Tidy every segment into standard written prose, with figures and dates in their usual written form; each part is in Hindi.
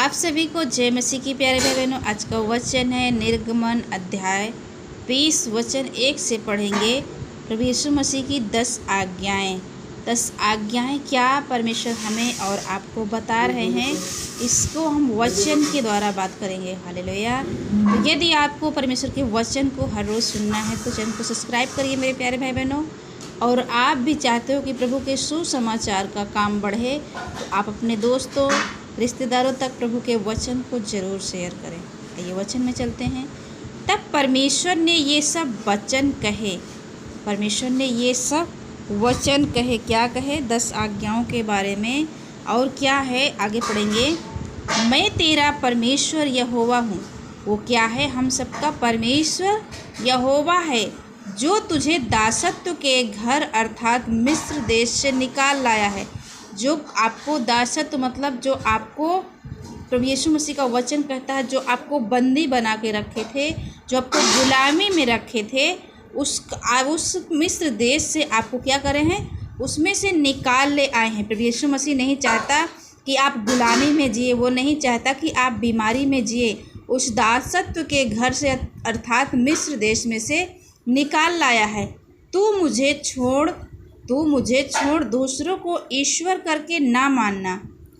आप सभी को जय मसीह की प्यारे भाई बहनों। आज का वचन है निर्गमन अध्याय 20 वचन 1 से पढ़ेंगे। प्रभु यीशु मसीह की 10 आज्ञाएं। 10 आज्ञाएं क्या परमेश्वर हमें और आपको बता रहे हैं, इसको हम वचन के द्वारा बात करेंगे। हालेलुया। तो यदि आपको परमेश्वर के वचन को हर रोज़ सुनना है तो चैनल को सब्सक्राइब करिए मेरे प्यारे भाई बहनों। और आप भी चाहते हो कि प्रभु के सुसमाचार का काम बढ़े तो आप अपने दोस्तों रिश्तेदारों तक प्रभु के वचन को ज़रूर शेयर करें। आइए वचन में चलते हैं। तब परमेश्वर ने ये सब वचन कहे। परमेश्वर ने ये सब वचन कहे। क्या कहे? 10 आज्ञाओं के बारे में। और क्या है आगे पढ़ेंगे। मैं तेरा परमेश्वर यहोवा हूँ। वो क्या है? हम सबका परमेश्वर यहोवा है, जो तुझे दासत्व के घर अर्थात मिस्र देश से निकाल लाया है। जो आपको दासत्व मतलब जो आपको प्रभु यीशु मसीह का वचन कहता है, जो आपको बंदी बना के रखे थे, जो आपको गुलामी में रखे थे, उस मिस्र देश से आपको क्या करे हैं? उसमें से निकाल ले आए हैं। प्रभु यीशु मसीह नहीं चाहता कि आप गुलामी में जिए, वो नहीं चाहता कि आप बीमारी में जिए। उस दासत्व के घर से अर्थात मिस्र देश में से निकाल लाया है। तू मुझे छोड़ दूसरों को ईश्वर करके ना मानना।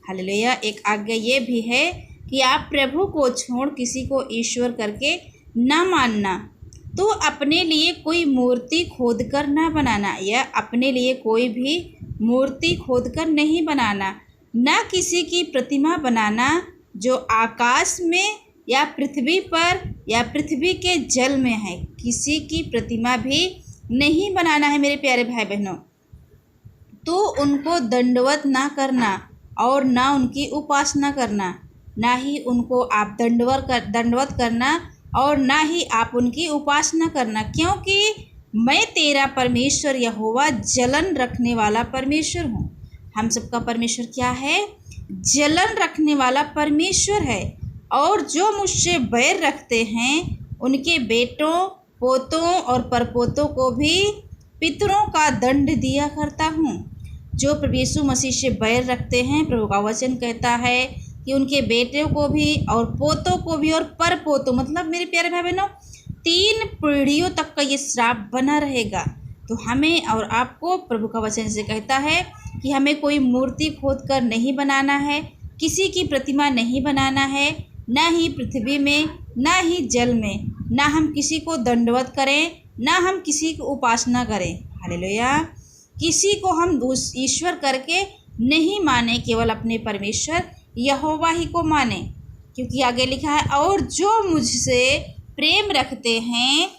हालेलुया। एक आज्ञा ये भी है कि आप प्रभु को छोड़ किसी को ईश्वर करके ना मानना। तो अपने लिए कोई मूर्ति खोदकर ना बनाना, या अपने लिए कोई भी मूर्ति खोदकर नहीं बनाना। ना किसी की प्रतिमा बनाना जो आकाश में या पृथ्वी पर या पृथ्वी के जल में है। किसी की प्रतिमा भी नहीं बनाना है मेरे प्यारे भाई बहनों। तो उनको दंडवत ना करना और ना उनकी उपासना करना। ना ही उनको आप दंडवत करना और ना ही आप उनकी उपासना करना, क्योंकि मैं तेरा परमेश्वर यहोवा जलन रखने वाला परमेश्वर हूँ। हम सबका परमेश्वर क्या है? जलन रखने वाला परमेश्वर है। और जो मुझसे बैर रखते हैं उनके बेटों, पोतों और परपोतों को भी पितरों का दंड दिया करता हूँ। जो प्रभु यीशु मसीह से बैर रखते हैं, प्रभु का वचन कहता है कि उनके बेटों को भी और पोतों को भी और परपोतों, मतलब मेरे प्यारे भाई बहनों 3 पीढ़ियों तक का ये श्राप बना रहेगा। तो हमें और आपको प्रभु का वचन से कहता है कि हमें कोई मूर्ति खोद कर नहीं बनाना है, किसी की प्रतिमा नहीं बनाना है, ना ही पृथ्वी में ना ही जल में। ना हम किसी को दंडवत करें, ना हम किसी की उपासना करें। हालेलुया। किसी को हम ईश्वर करके नहीं माने, केवल अपने परमेश्वर यहोवा ही को माने। क्योंकि आगे लिखा है, और जो मुझसे प्रेम रखते हैं,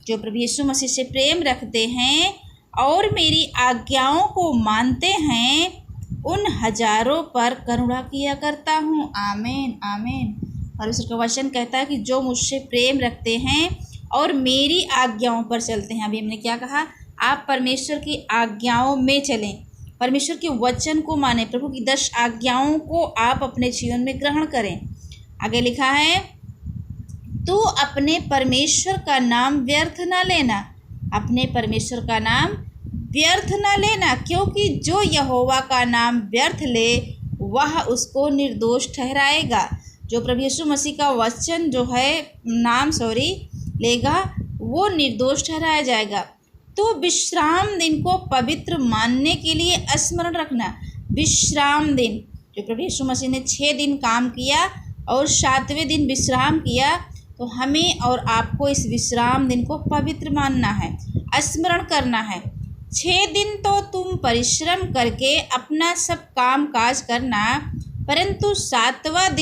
जो प्रभु यीशु मसीह से प्रेम रखते हैं और मेरी आज्ञाओं को मानते हैं, उन हजारों पर करुणा किया करता हूँ। आमीन आमीन। परमेश्वर का वचन कहता है कि जो मुझसे प्रेम रखते हैं और मेरी आज्ञाओं पर चलते हैं। अभी हमने क्या कहा? आप परमेश्वर की आज्ञाओं में चलें, परमेश्वर के वचन को माने, प्रभु की 10 आज्ञाओं को आप अपने जीवन में ग्रहण करें। आगे लिखा है, तू अपने परमेश्वर का नाम व्यर्थ ना लेना। अपने परमेश्वर का नाम व्यर्थ ना लेना, क्योंकि जो यहोवा का नाम व्यर्थ ले वह उसको निर्दोष ठहराएगा। जो प्रभु यीशु मसीह का वचन जो है नाम लेगा, वो निर्दोष ठहराया जाएगा। तो विश्राम दिन को पवित्र मानने के लिए स्मरण रखना। विश्राम दिन, जो प्रभु यीशु मसीह ने 6 दिन काम किया और 7वें दिन विश्राम किया, तो हमें और आपको इस विश्राम दिन को पवित्र मानना है, स्मरण करना है। 6 दिन तो तुम परिश्रम करके अपना सब काम काज करना, परंतु 7वां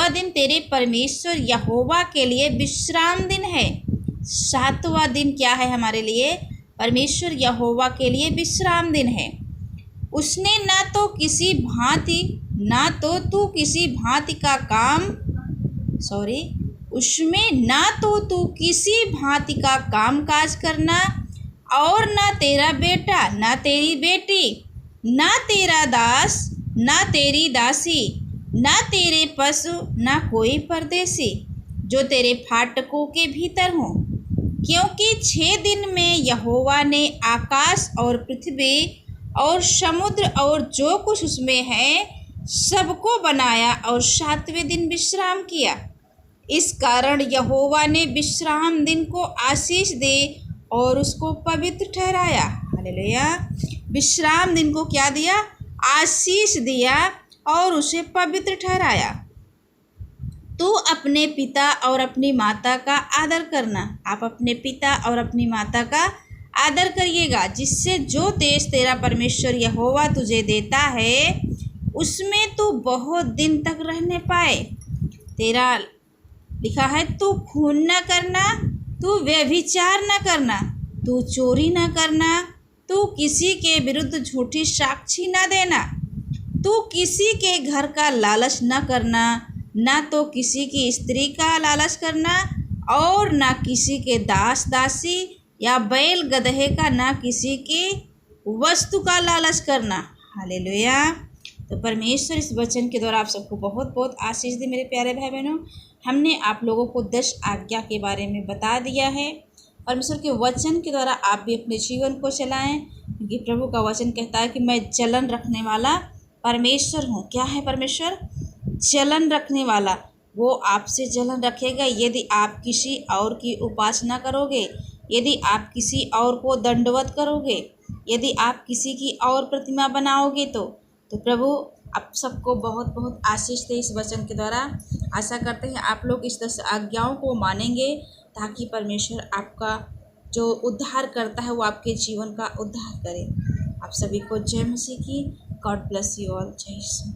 दिन तेरे परमेश्वर यहोवा के लिए विश्राम दिन है। 7वां दिन क्या है हमारे लिए? परमेश्वर यहोवा के लिए विश्राम दिन है। उसने ना तो तू किसी भांति का काम काज करना, और ना तेरा बेटा, ना तेरी बेटी, ना तेरा दास, ना तेरी दासी, ना तेरे पशु, ना कोई परदेसी जो तेरे फाटकों के भीतर हों। क्योंकि 6 दिन में यहोवा ने आकाश और पृथ्वी और समुद्र और जो कुछ उसमें है सबको बनाया और 7वें दिन विश्राम किया। इस कारण यहोवा ने विश्राम दिन को आशीष दे और उसको पवित्र ठहराया। हालेलुया। विश्राम दिन को क्या दिया? आशीष दिया और उसे पवित्र ठहराया। तो अपने पिता और अपनी माता का आदर करना। आप अपने पिता और अपनी माता का आदर करिएगा, जिससे जो देश तेरा परमेश्वर यहोवा तुझे देता है उसमें तू बहुत दिन तक रहने पाए। तेरा लिखा है, तू खून न करना, तू व्यभिचार न करना, तू चोरी न करना, तू किसी के विरुद्ध झूठी साक्षी न देना, तू किसी के घर का लालच न करना, ना तो किसी की स्त्री का लालच करना और ना किसी के दास दासी या बैल गदहे का, ना किसी की वस्तु का लालच करना। हालेलुया। तो परमेश्वर इस वचन के द्वारा आप सबको बहुत बहुत आशीष दे। मेरे प्यारे भाई बहनों, हमने आप लोगों को 10 आज्ञा के बारे में बता दिया है। परमेश्वर के वचन के द्वारा आप भी अपने जीवन को चलाएं, क्योंकि प्रभु का वचन कहता है कि मैं जलन रखने वाला परमेश्वर हूँ। क्या है परमेश्वर? जलन रखने वाला। वो आपसे जलन रखेगा यदि आप किसी और की उपासना करोगे, यदि आप किसी और को दंडवत करोगे, यदि आप किसी की और प्रतिमा बनाओगे। तो प्रभु आप सबको बहुत बहुत आशीष दे इस वचन के द्वारा। आशा करते हैं आप लोग इस 10 आज्ञाओं को मानेंगे, ताकि परमेश्वर आपका जो उद्धार करता है वो आपके जीवन का उद्धार करे। आप सभी को जय मसीह की। God bless you all. जय यीशु।